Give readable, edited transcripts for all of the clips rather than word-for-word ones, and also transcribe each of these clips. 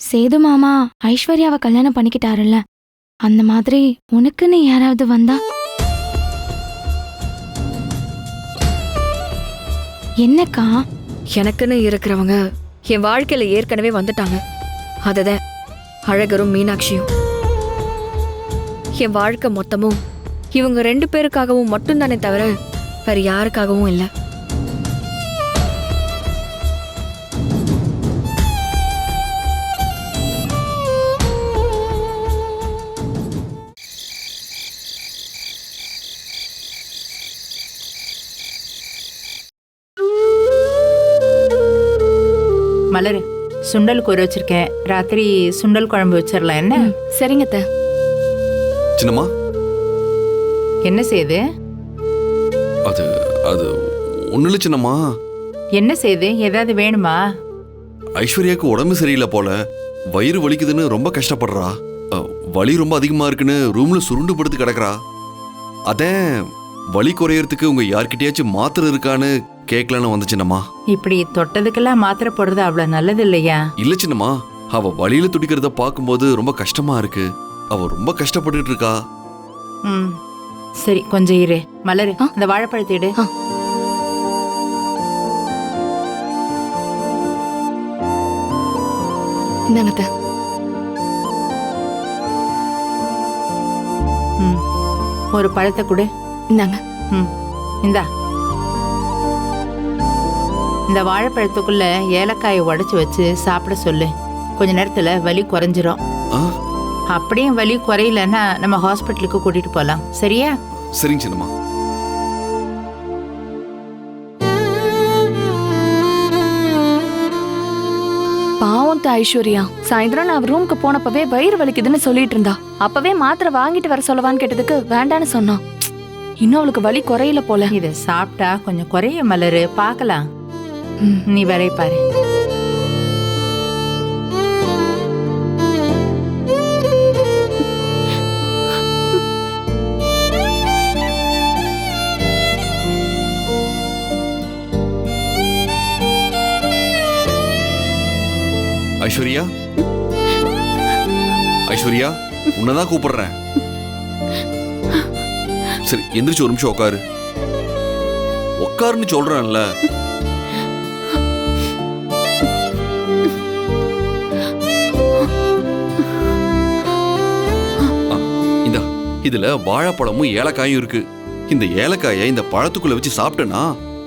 சேது மாமா ஐஸ்வர்யாவை கல்யாணம் பண்ணிக்கிட்டாருல்ல, அந்த மாதிரி உனக்குன்னு யாராவது வந்தா? என்னக்கா? எனக்குன்னு இருக்கிறவங்க என் வாழ்க்கையில ஏற்கனவே வந்துட்டாங்க. அதுதான் அழகரும் மீனாட்சியும். என் வாழ்க்கை மொத்தமும் இவங்க 2 பேருக்காகவும் மட்டும்தானே தவிர வேற யாருக்காகவும் இல்லை. மலரு, சுண்டல் கூற வச்சிருக்கேன். ராத்திரி சுண்டல் குழம்பு வச்சிடலாம். என்ன? சரிங்க அத்தை. சின்னம்மா, என்ன செய்யுது? அது அது ஒன்றும் இல்லை சின்னம்மா. என்ன செய்யுது? ஏதாவது வேணுமா? ஐஸ்வர்யாவுக்கு உடம்பு சரியில்லை போல, வயிறு வலிக்குதுன்னு ரொம்ப கஷ்டப்படுறா. வலி ரொம்ப அதிகமா இருக்குன்னு ரூம்ல சுருண்டு படுத்து கிடக்குறா. அதான் வலி குறையறதுக்கு உங்க யார்கிட்டயாச்சும் மாத்திரை இருக்கான்னு கேட்கலான்னு வந்து சின்னம்மா. இப்படி தொட்டதுக்கெல்லாம் மாத்திரை போடுறது அவ்வளவு நல்லது இல்லையா? இல்ல சின்னம்மா, அவ வலியில துடிக்கிறத பார்க்கும்போது ரொம்ப கஷ்டமா இருக்கு. அவ ரொம்ப கஷ்டப்பட்டுட்டு இருக்கா. ம், சரி, கொஞ்சம் இரு. மலரு, அந்த வாழைப்பழத்தை எடு. இந்தாங்க அத்தை. ம், ஒரு பழத்தை கொடு. இந்தாங்க. ம், இந்தா. இந்த வாழைப்பழத்துக்குள்ள ஏலக்காயை உடைச்சு வச்சு சாப்பிட சொல்லு. கொஞ்ச நேரத்துல வலி குறைஞ்சிரும். அப்படியே வலி குறையலன்னா நம்ம ஹாஸ்பிட்டலுக்கு கூட்டிட்டு போலாம். சரியா? சரிங்க சின்னம்மா. பாவம் ஐஸ்வர்யா சாயந்தரம் நான் ரூமுக்கு போனப்பவே வயிறு வலிக்குதுன்னு சொல்லிட்டு இருந்தா. அப்பவே மாத்திரை வாங்கிட்டு வர சொல்லவான்னு கேட்டதுக்கு வேண்டான்னு சொன்னான். இன்னும் அவளுக்கு வலி குறையல போல. இத சாப்பிட்டா கொஞ்சம் குறைய மலரு, பார்க்கலாம். நீ வேலைய பாரு. ஐஸ்வர்யா, ஐஸ்வர்யா, உன்னதான் கூப்பிடுறேன். சரி, எந்திரிச்சு ஒரு நிமிஷம் உட்காரு. உட்காருன்னு சொல்றேன்ல. இந்தா, இதுல வாழைப்பழமும் ஏலக்காயும் இருக்கு. இந்த ஏலக்காயை இந்த பழத்துக்குள்ள வச்சு சாப்பிட்டேன்னா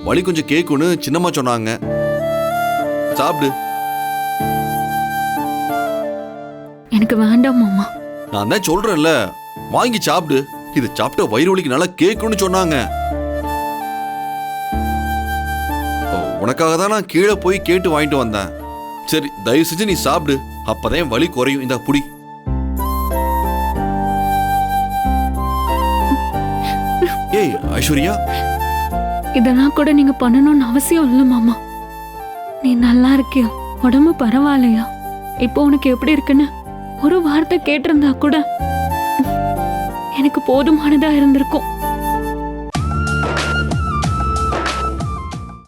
வலி கொஞ்சம் கேக்குன்னு சின்னம்மா சொன்னாங்க. சாப்பிடு. எனக்கு வேண்டாம் மாமா. நான் தான் சொல்றேன்ல, வாங்கி சாப்பிடு. இது சாப்பிட்ட வயிறு வலிக்கு நல்லா கேக்குன்னு சொன்னாங்க. உனக்காக தான் நான் கீழே போய் கேட்டு வாங்கிட்டு வந்தேன். சரி, தயவு செஞ்சு நீ சாப்பிடு, அப்பதான் வலி குறையும். இந்த புடி. ஏய் ஐஸ்வர்யா, இதெல்லாம் கூட நீங்க பண்ணணும்னு அவசியம் இல்ல மாமா. நீ நல்லா இருக்கியா? உடம்பு பரவாயில்லையா? இப்போ உனக்கு எப்படி இருக்குன்னு ஒரு வார்த்தை கேட்டிருந்தா கூட எனக்கு போதுமானதா இருந்திருக்கும்.